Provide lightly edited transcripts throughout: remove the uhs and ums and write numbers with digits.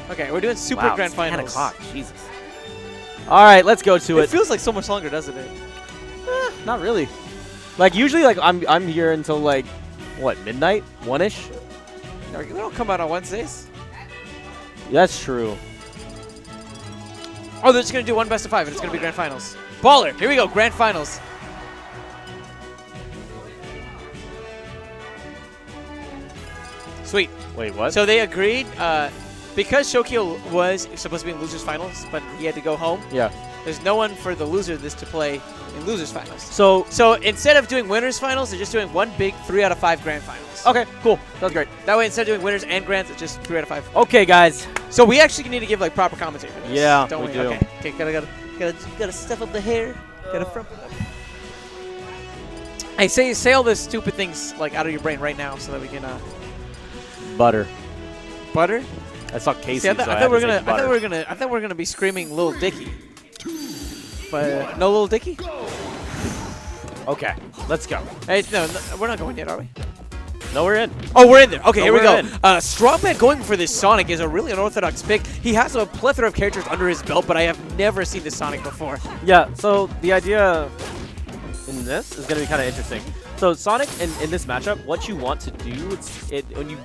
Okay, we're doing super grand finals. 10 o'clock. Jesus. All right, let's go to it. It feels like so much longer, doesn't it? Not really. Like usually, like I'm here until like what, midnight, 1-ish. We don't come out on Wednesdays. That's true. Oh, they're just gonna do one best of 5, and it's gonna be grand finals. Baller. Here we go. Grand finals. Sweet. Wait, what? So they agreed because Shokio was supposed to be in losers finals, but he had to go home. Yeah. There's no one for the loser of this to play in losers finals. So instead of doing winners finals, they're just doing one big 3 out of 5 grand finals. okay, cool. That's great. That way, instead of doing winners and grands, it's just 3 out of 5. Okay, guys. So we actually need to give like proper commentary for this. Yeah, don't we do. Okay, gotta stuff up the hair. Gotta front. Hey, say all the stupid things like out of your brain right now, so that we can. Butter. Butter. I saw Casey. See, I so thought we were gonna be screaming Lil Dicky. But no Lil Dicky. Okay, let's go. Hey, no, we're not going yet, are we? No, we're in. Oh, we're in there. Okay, here we go. in. Strongman going for this Sonic is a really unorthodox pick. He has a plethora of characters under his belt, but I have never seen this Sonic before. Yeah, so the idea in this is going to be kind of interesting. So Sonic, in this matchup, what you want to do when you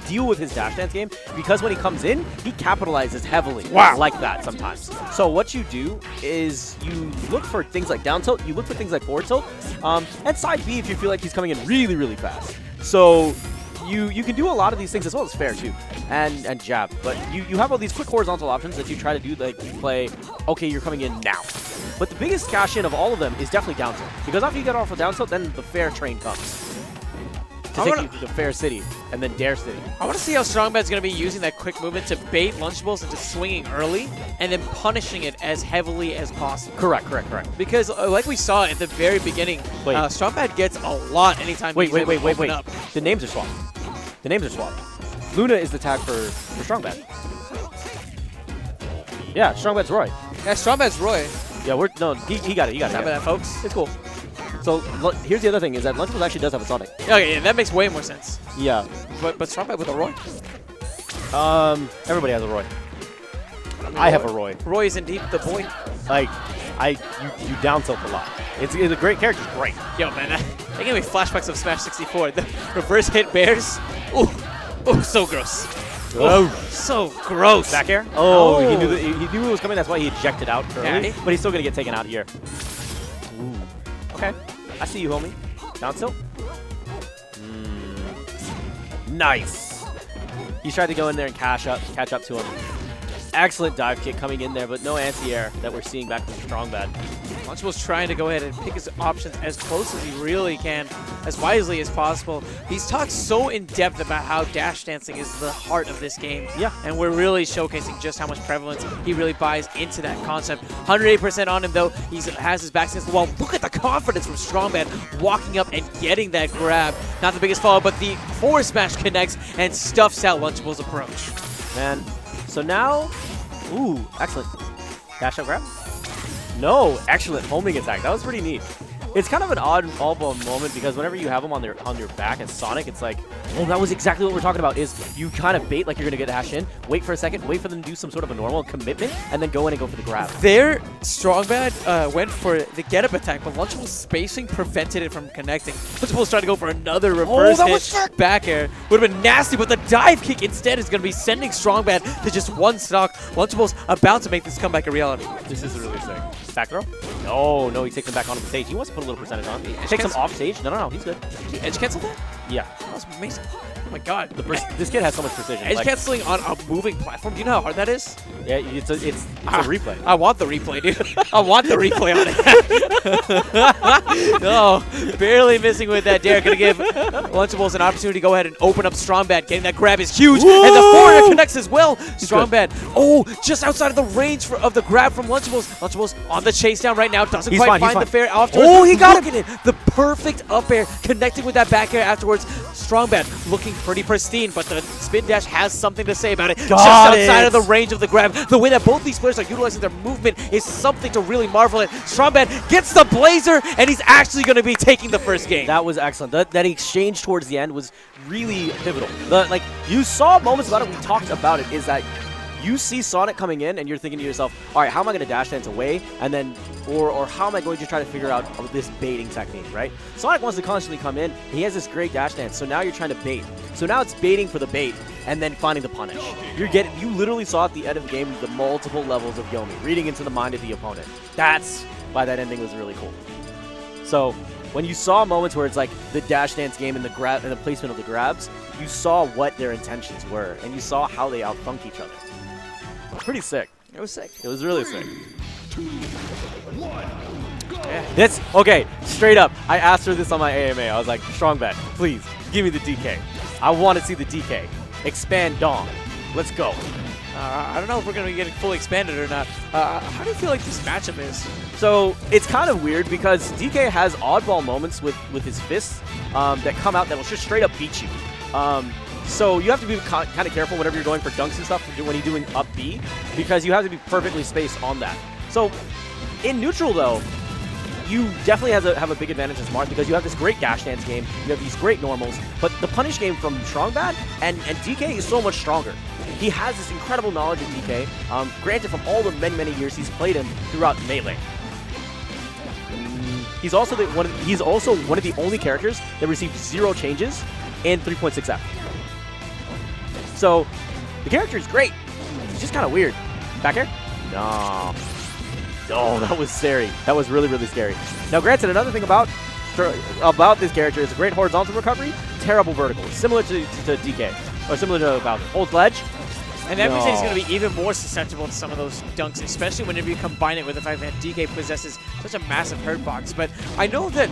deal with his dash dance game, because when he comes in, he capitalizes heavily like that sometimes. So what you do is you look for things like down tilt, you look for things like forward tilt, and side B if you feel like he's coming in really, really fast. So you can do a lot of these things as well as fair too, and jab. But you have all these quick horizontal options that you try to do, like you play, okay, you're coming in now. But the biggest cash in of all of them is definitely down tilt. Because after you get off of down tilt, then the fair train comes to take you to the fair city and then dare city. I want to see how Strongbad's going to be using that quick movement to bait Lunchables into swinging early and then punishing it as heavily as possible. Correct. Because like we saw at the very beginning, Strongbad gets a lot anytime he's able to open up. The names are swapped. Luna is the tag for Strongbad. Yeah, Strongbad's Roy. Yeah, Strongbad's Roy. Yeah, he got it. Remember that, folks? It's cool. So here's the other thing: is that Lunchables actually does have a Sonic. Okay, yeah, that makes way more sense. Yeah. But Strongbad with a Roy? Everybody has a Roy. I have a Roy. Roy is indeed the boy. Like, you down tilt a lot. It's a great character. It's great. Yo, man, that gave me flashbacks of Smash 64. The reverse hit bears. Ooh, so gross. Oh, so gross. Back air? Oh, he knew it was coming. That's why he ejected out early. Yeah. But he's still going to get taken out here. Ooh. Okay. I see you, homie. Down tilt. Nice. He tried to go in there and catch up to him. Excellent dive kick coming in there, but no anti-air that we're seeing back from Strongbad. Lunchables trying to go ahead and pick his options as close as he really can, as wisely as possible. He's talked so in depth about how dash dancing is the heart of this game. Yeah. And we're really showcasing just how much prevalence he really buys into that concept. 108% on him, though. He has his back against the wall. Look at the confidence from Strongbad walking up and getting that grab. Not the biggest follow, but the forward smash connects and stuffs out Lunchables' approach. Man. So now, ooh, excellent. Dash up grab? No, excellent homing attack. That was pretty neat. It's kind of an oddball moment because whenever you have them on your back as Sonic, it's like, oh, that was exactly what we're talking about, is you kind of bait like you're going to get dash in, wait for a second, wait for them to do some sort of a normal commitment, and then go in and go for the grab. There, Strongbad went for the get-up attack, but Lunchables' spacing prevented it from connecting. Lunchables trying to go for another reverse hit back air. Would have been nasty, but the dive kick instead is going to be sending Strongbad to just one stock. Lunchables about to make this comeback a reality. This is really sick. Back throw? No, he takes him back onto the stage. He wants to put a little percentage on. Takes him off stage? No, he's good. Did you edge cancel that? Yeah. That was amazing. Oh my god. This kid has so much precision. Edge canceling on a moving platform. Do you know how hard that is? Yeah, it's a replay. I want the replay, dude. I want the replay on it. No, barely missing with that dare. Gonna give Lunchables an opportunity to go ahead and open up Strongbad. Getting that grab is huge. Whoa! And the forward connects as well. Strongbad, just outside of the range of the grab from Lunchables. Lunchables on the chase down right now. Doesn't quite find the fair afterwards. Oh, he got it. The perfect up air connecting with that back air afterwards. Strongbad looking pretty pristine, but the spin dash has something to say about it. Just outside of the range of the grab. The way that both these players are utilizing their movement is something to really marvel at. Strongbad gets the blazer, and he's actually going to be taking the first game. That was excellent. That exchange towards the end was really pivotal. You saw moments about it. We talked about it. Is that You see Sonic coming in, and you're thinking to yourself, all right, how am I going to dash dance away? And then, or how am I going to try to figure out this baiting technique, right? Sonic wants to constantly come in. He has this great dash dance, so now you're trying to bait. So now it's baiting for the bait, and then finding the punish. You literally saw at the end of the game the multiple levels of Yomi, reading into the mind of the opponent. That's why that ending was really cool. So when you saw moments where it's like the dash dance game and the grab and the placement of the grabs, you saw what their intentions were, and you saw how they outfunked each other. Pretty sick. It was sick. It was really sick. 2, 1, go! This, okay, straight up, I asked her this on my AMA. I was like, strong bet, please, give me the DK. I want to see the DK. Expand Dawn. Let's go. I don't know if we're going to be getting fully expanded or not. How do you feel like this matchup is? So it's kind of weird because DK has oddball moments with his fists that come out that will just straight up beat you. So you have to be kind of careful whenever you're going for dunks and stuff when you're doing up B, because you have to be perfectly spaced on that. So in neutral though, you definitely have a big advantage as Marth because you have this great dash dance game, you have these great normals, but the punish game from Strongbad and DK is so much stronger. He has this incredible knowledge of DK, granted from all the many years he's played him throughout Melee. He's also one of the only characters that received 0 changes in 3.6F. So the character is great. It's just kind of weird. Back here? No. Oh, that was scary. That was really scary. Now, granted, another thing about this character is a great horizontal recovery, terrible vertical, similar to DK, or similar to Bowser. Holds ledge. And that means he's going to be even more susceptible to some of those dunks, especially whenever you combine it with the fact that DK possesses such a massive hurt box. But I know that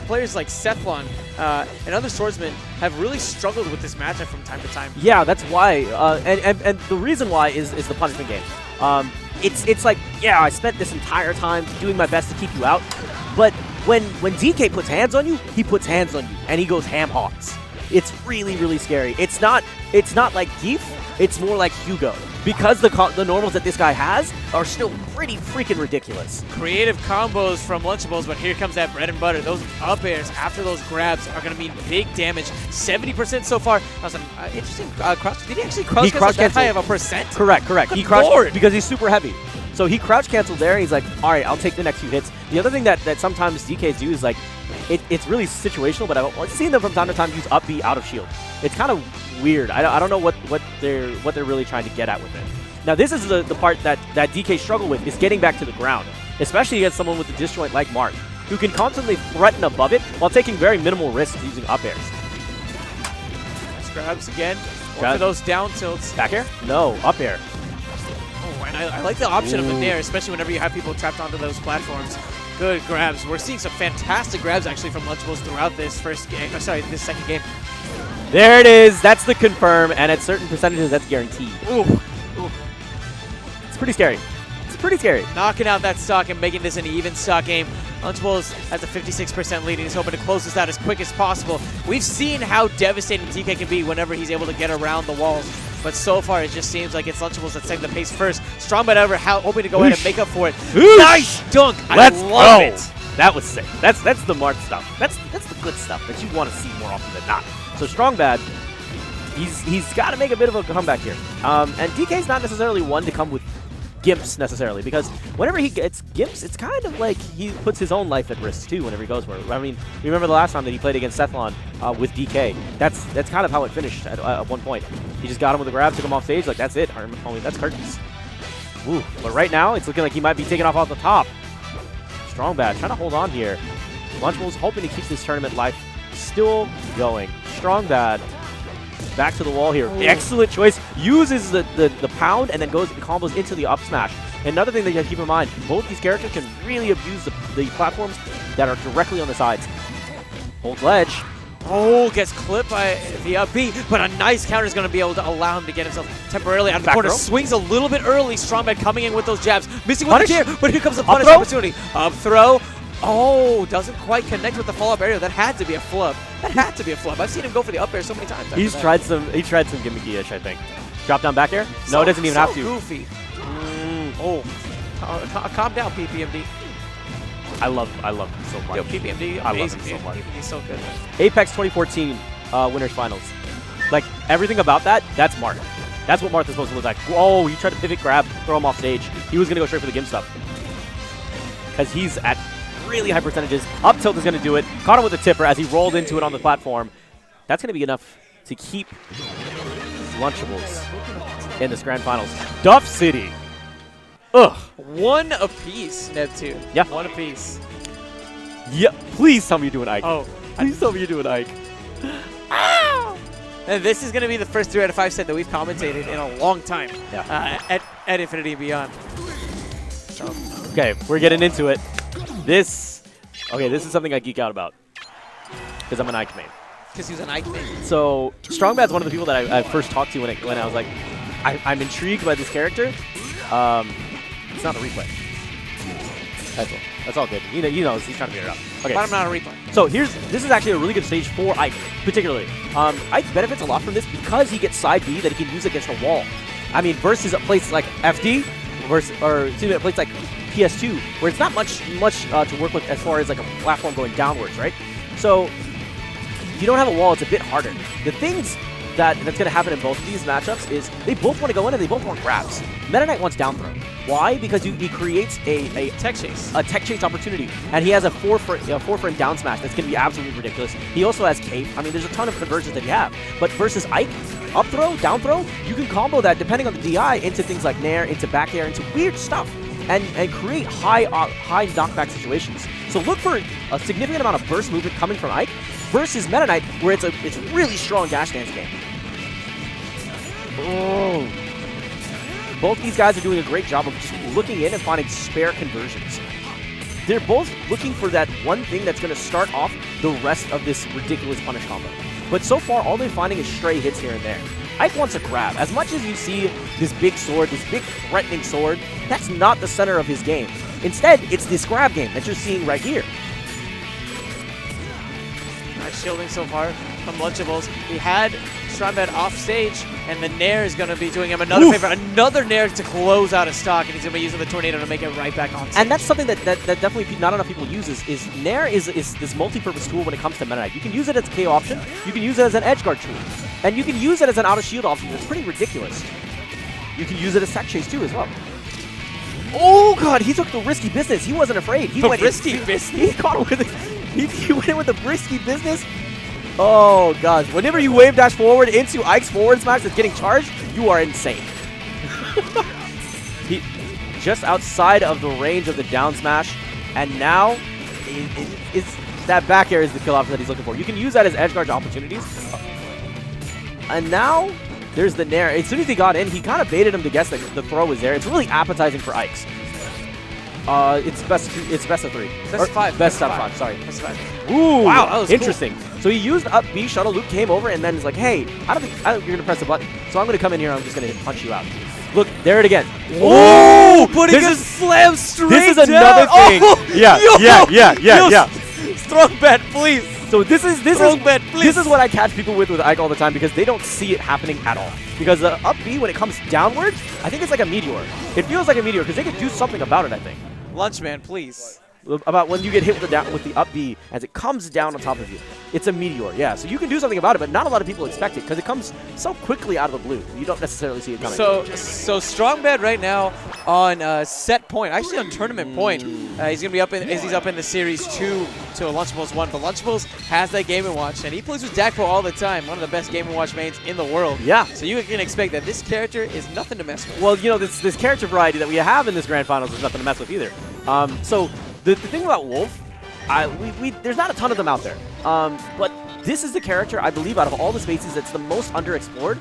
players like Cephalon and other swordsmen have really struggled with this matchup from time to time. Yeah, that's why. And the reason why is the punishment game. It's like, yeah, I spent this entire time doing my best to keep you out, but when DK puts hands on you, he puts hands on you, and he goes ham hocks. It's really scary. It's not like Geef. It's more like Hugo, because the normals that this guy has are still pretty freaking ridiculous. Creative combos from Lunchables, but here comes that bread and butter. Those up airs after those grabs are going to mean big damage. 70% so far. That was an interesting crouch. Did he actually crouch cancel that high of a percent? Correct. Good He crouched Lord. because he's super heavy. So he crouch canceled there. He's like, all right, I'll take the next few hits. The other thing that sometimes DKs do is like, it's really situational, but I've seen them from time to time use up B out of shield. It's kind of weird. I don't know what they're really trying to get at with it. Now this is the part that DK struggle with, is getting back to the ground, especially against someone with a disjoint like Marth, who can constantly threaten above it while taking very minimal risks using up airs. Nice grabs again. For those down tilts. Back air? No, up air. Oh, and I like the option of the nair, especially whenever you have people trapped onto those platforms. Good grabs. We're seeing some fantastic grabs actually from Lunchables throughout this this second game. There it is. That's the confirm, and at certain percentages, that's guaranteed. Ooh. It's pretty scary. It's pretty scary. Knocking out that stock and making this an even stock game. Lunchables has a 56% lead, and he's hoping to close this out as quick as possible. We've seen how devastating DK can be whenever he's able to get around the walls. But so far, it just seems like it's Lunchables that's setting the pace first. Strongbad ever hoping to go ahead and make up for it. Nice dunk! Let's I love go. it. That was sick. That's the Marth stuff. That's the good stuff that you want to see more often than not. So Strongbad, he's got to make a bit of a comeback here. And DK's not necessarily one to come with gimps necessarily, because whenever he gets gimps, it's kind of like he puts his own life at risk too whenever he goes for it. I mean, you remember the last time that he played against Cephalon with DK? That's kind of how it finished at one point. He just got him with a grab, took him off stage, like that's it, homie, that's curtains. Ooh, but right now it's looking like he might be taking off the top. Strongbad trying to hold on here. Lunchables hoping to keep this tournament life still going. Strongbad back to the wall here. Ooh. Excellent choice. Uses the pound and then goes and combos into the up smash. Another thing that you have to keep in mind, both these characters can really abuse the platforms that are directly on the sides. Holds ledge. Oh, gets clipped by the up B, but a nice counter is going to be able to allow him to get himself temporarily out of the corner. Throw. Swings a little bit early. Strongbad coming in with those jabs. Missing with the dare, but here comes the punish throw. opportunity. Up throw. Oh, doesn't quite connect with the follow-up area. That had to be a flub. I've seen him go for the up air so many times. He tried some gimmicky-ish, I think. Drop down back air? No, it doesn't even have to. Goofy. Calm down, PPMD. I love him so much. Yo, PPMD, amazing. I love him so much. PPMD's so good. Apex 2014 Winners Finals. Like, everything about that's Marth. That's what Marth is supposed to look like. Oh, he tried to pivot grab, throw him off stage. He was going to go straight for the Gim stuff. Because he's at really high percentages. Up tilt is going to do it. Caught him with the tipper as he rolled into it on the platform. That's going to be enough to keep Lunchables in this grand finals. Duff City. Ugh. One apiece, Neptune. Yeah. One apiece. Yeah. Please tell me you're doing Ike. Oh. Please tell me you're doing Ike. And this is going to be the first 3 out of 5 set that we've commentated in a long time at Infinity and Beyond. So. Okay, we're getting into it. This is something I geek out about because I'm an Ike main. Because he's an Ike main. So Strongbad's one of the people that I first talked to when I was like, I'm intrigued by this character. It's not a replay. That's all good. He knows he's trying to figure it out. Okay. But I'm not a replay. So this is actually a really good stage for Ike, particularly. Ike benefits a lot from this because he gets side B that he can use against a wall. I mean, versus a place like FD, or a place like PS2, where it's not much to work with as far as like a platform going downwards, right? So if you don't have a wall, it's a bit harder. The things that's going to happen in both of these matchups is they both want to go in and they both want grabs. Meta Knight wants down throw. Why? Because he creates a tech chase opportunity, and he has a 4-frame down smash that's going to be absolutely ridiculous. He also has cape. I mean, there's a ton of conversions that you have. But versus Ike, up throw, down throw, you can combo that depending on the DI into things like nair, into back air, into weird stuff, and create high knockback situations. So look for a significant amount of burst movement coming from Ike versus Meta Knight, where it's a really strong dash dance game. Oh. Both these guys are doing a great job of just looking in and finding spare conversions. They're both looking for that one thing that's going to start off the rest of this ridiculous punish combo. But so far, all they're finding is stray hits here and there. Ike wants a grab. As much as you see this big sword, this big threatening sword, that's not the center of his game. Instead, it's this grab game that you're seeing right here. Nice shielding so far from Lunchables. He had Strongbad off stage, and the nair is going to be doing him another favor. Another nair to close out of stock, and he's going to be using the tornado to make it right back on stage. And that's something that definitely not enough people use is nair is this multi-purpose tool when it comes to Meta Knight. You can use it as a KO option, you can use it as an edge guard tool, and you can use it as an out-of-shield option. It's pretty ridiculous. You can use it as tech chase too as well. Oh god, he took the risky business. He wasn't afraid. He went risky business? He caught him with it. He went in with the risky business. Oh gosh, whenever you wave dash forward into Ike's forward smash that's getting charged, you are insane. He just outside of the range of the down smash, and now it's that back air is the kill option that he's looking for. You can use that as edge guard opportunities. And now there's the nair. As soon as he got in, he kind of baited him to guess that the throw was there. It's really appetizing for Ike's. It's best of 3. Best of 5. Best out of 5, sorry. Best of 5. Ooh, wow, that was interesting. Cool. So he used up B, Shuttle Loop came over, and then is like, hey, I don't think you're going to press the button. So I'm going to come in here and I'm just going to punch you out. Look, there it again. Oh, putting a slam straight This is another down. thing. Oh, Yeah. Strongbad, please. So this is please. what I catch people with Ike all the time because they don't see it happening at all. Because the up B, when it comes downwards, I think it's like a meteor. It feels like a meteor because they could do something about it, I think. Lunchman, please. About when you get hit with the up B as it comes down on top of you. It's a meteor, yeah. So you can do something about it, but not a lot of people expect it because it comes so quickly out of the blue. You don't necessarily see it coming. So Strongbad right now on set point, actually on tournament point. He's gonna be up in he's up in the series 2 to a Lunchables 1. But Lunchables has that Game & Watch, and he plays with Dak Pro all the time. One of the best Game & Watch mains in the world. Yeah. So you can expect that this character is nothing to mess with. Well, you know, this character variety that we have in this Grand Finals is nothing to mess with either. So the thing about Wolf, there's not a ton of them out there. But this is the character, I believe, out of all the spaces that's the most underexplored.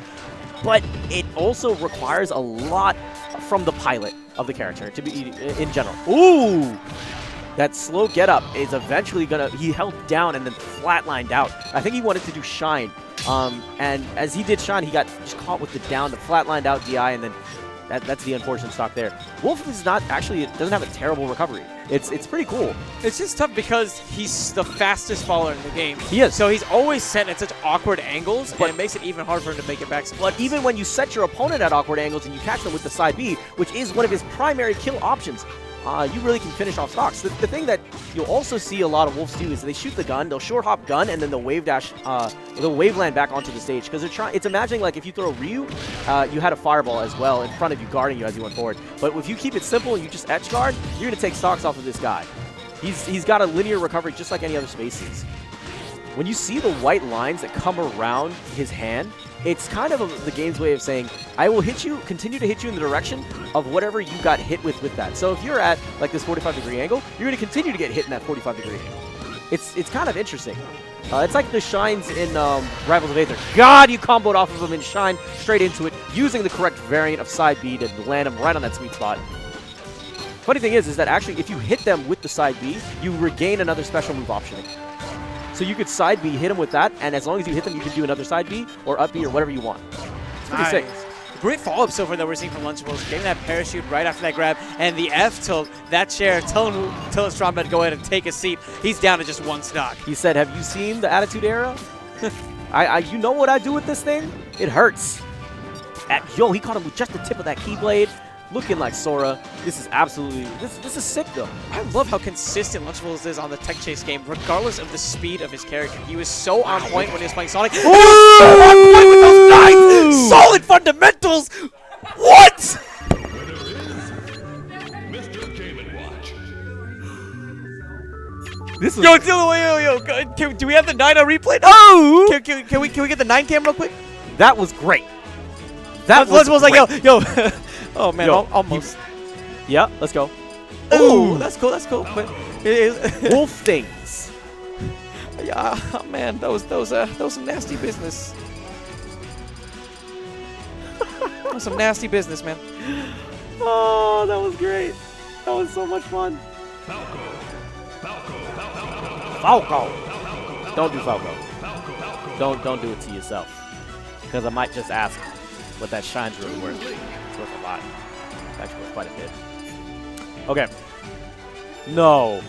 But it also requires a lot from the pilot of the character to be in general. Ooh! That slow get up is eventually he held down and then flatlined out. I think he wanted to do Shine. And as he did Shine, he got just caught with the down, the flatlined out DI, and then that's the unfortunate stock there. Wolf is not actually, it doesn't have a terrible recovery. It's pretty cool. It's just tough because he's the fastest faller in the game. He is. So he's always set at such awkward angles, and it makes it even harder for him to make it back sometimes. But even when you set your opponent at awkward angles and you catch them with the side B, which is one of his primary kill options, you really can finish off stocks. The thing that you'll also see a lot of Wolves do is they shoot the gun, they'll short hop gun, and then they'll wave dash, they'll wave land back onto the stage because they're trying. It's imagining like if you throw Ryu, you had a fireball as well in front of you, guarding you as you went forward. But if you keep it simple and you just edge guard, you're gonna take stocks off of this guy. He's got a linear recovery just like any other spaces. When you see the white lines that come around his hand, it's kind of the game's way of saying, I will hit you, continue to hit you in the direction of whatever you got hit with that. So if you're at like this 45-degree angle, you're going to continue to get hit in that 45-degree angle. It's kind of interesting. It's like the shines in Rivals of Aether. God, you comboed off of him and shine straight into it, using the correct variant of side B to land him right on that sweet spot. Funny thing is that actually if you hit them with the side B, you regain another special move option. So you could side B, hit him with that, and as long as you hit them, you can do another side B or up B or whatever you want. It's pretty sick. Great follow-up so far that we're seeing from Lunchables. Getting that parachute right after that grab, and the F tilt, that chair, telling Strongman to go ahead and take a seat. He's down to just one stock. He said, have you seen the Attitude Era? You know what I do with this thing? It hurts. Yo, he caught him with just the tip of that Keyblade. Looking like Sora. This is absolutely, this is sick though. I love how consistent Lunchables is on the Tech Chase game, regardless of the speed of his character. He was so on point when he was playing Sonic. He was so on point with those nines! Solid fundamentals! What? Mr. Game & Watch. This is Yo, do we have the 9 on replay? Oh! Can we get the 9 cam real quick? That was great. That was was like, great. yo. Oh man, Yo, almost. Yeah, let's go. Ooh, that's cool. But Wolf things. Yeah, oh, man, that was some nasty business. That was some nasty business, man. Oh, that was great. That was so much fun. Falco. Don't do Falco. Don't do it to yourself. Because I might just ask what that shine's really worth. It's worth a lot. It's actually worth quite a bit. Okay. No.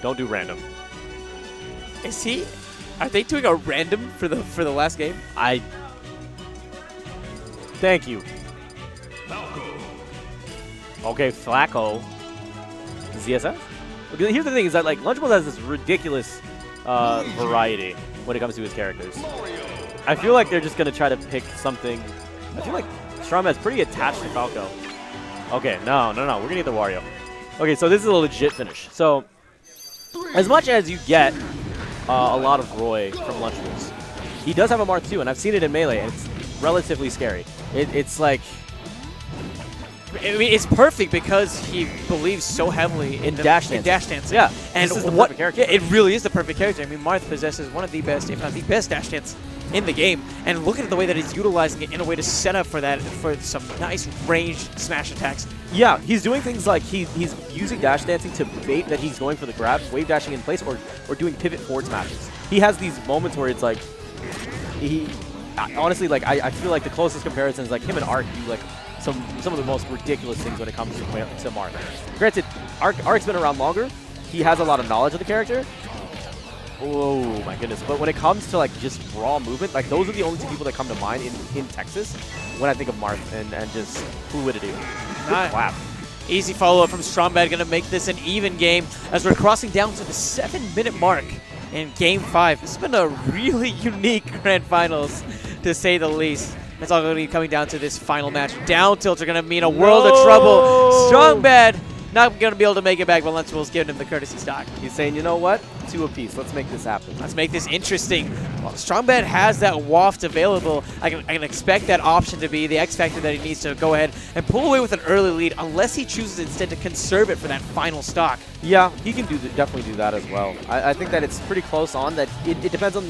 Don't do random. Is he? Are they doing a random for the last game? Thank you. Okay, Flacco. ZSS? Okay, here's the thing is that like Lunchables has this ridiculous variety when it comes to his characters. I feel like they're just gonna try to pick something. I feel like Strongman's pretty attached to Falco. Okay, no. We're gonna get the Wario. Okay, so this is a legit finish. So, as much as you get a lot of Roy from Lunchables, he does have a Marth too, and I've seen it in Melee, and it's relatively scary. It's like... I mean, it's perfect because he believes so heavily in dash dancing. Yeah, and this is the perfect character. Yeah, it really is the perfect character. I mean, Marth possesses one of the best, if not the best, dash dance in the game. And look at the way that he's utilizing it in a way to set up for that, for some nice ranged smash attacks. Yeah, he's doing things like he's using dash dancing to bait that he's going for the grab, wave dashing in place, or doing pivot forward smashes. He has these moments where it's like honestly, like I feel like the closest comparison is like him and Arc do like some of the most ridiculous things when it comes to Marth. Granted, Arc's been around longer. He has a lot of knowledge of the character. Oh my goodness. But when it comes to like just raw movement, like those are the only two people that come to mind in Texas when I think of Marth and just fluidity. Wow. Easy follow-up from Strongman, going to make this an even game as we're crossing down to the 7-minute mark in Game 5. This has been a really unique Grand Finals, to say the least. It's all going to be coming down to this final match. Down tilts are going to mean a world of trouble. Strongman not going to be able to make it back, but Lunchables giving him the courtesy stock. He's saying, you know what? 2 apiece. Let's make this happen. Let's make this interesting. Well, Strongman has that waft available. I can expect that option to be the X factor that he needs to go ahead and pull away with an early lead, unless he chooses instead to conserve it for that final stock. Yeah, he can definitely do that as well. I think that it's pretty close on that. It depends on...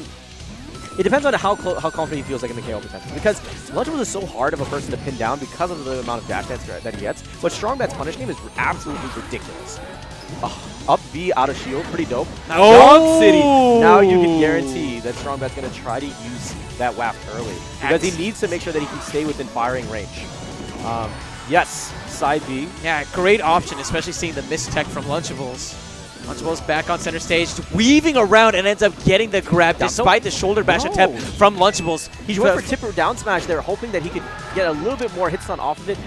It depends on how confident he feels like in the KO potential. Because Lunchables is so hard of a person to pin down because of the amount of dash dance that he gets. But Strongman's punish game is absolutely ridiculous. Up B out of shield, pretty dope. Dog City. Now you can guarantee that Strongman's going to try to use that waft early. Because he needs to make sure that he can stay within firing range. Yes, side B. Yeah, great option, especially seeing the mistech from Lunchables. Lunchables back on center stage, weaving around and ends up getting the grab despite the shoulder bash attempt from Lunchables. He went for tipper down smash there, hoping that he could get a little bit more hits on off of it.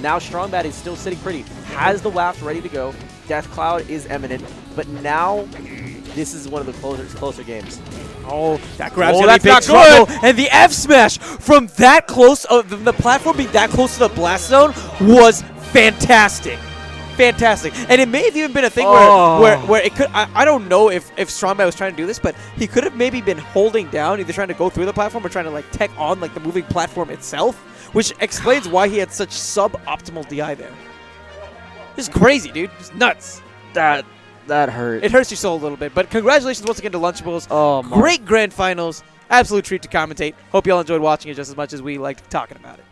Now Strong Bad is still sitting pretty. Has the waft ready to go. Death Cloud is imminent. But now, this is one of the closer games. Oh, that grab's Oh, gonna be that's big not good. trouble. And the F smash from that close, the platform being that close to the blast zone was fantastic. Fantastic. And it may have even been a thing where it could, I don't know if Strongman was trying to do this, but he could have maybe been holding down, either trying to go through the platform or trying to like tech on like the moving platform itself, which explains why he had such suboptimal DI there. This is crazy, dude. It's nuts. That hurt. It hurts your soul a little bit, but congratulations once again to Lunchables. Oh, Great grand finals. Absolute treat to commentate. Hope you all enjoyed watching it just as much as we liked talking about it.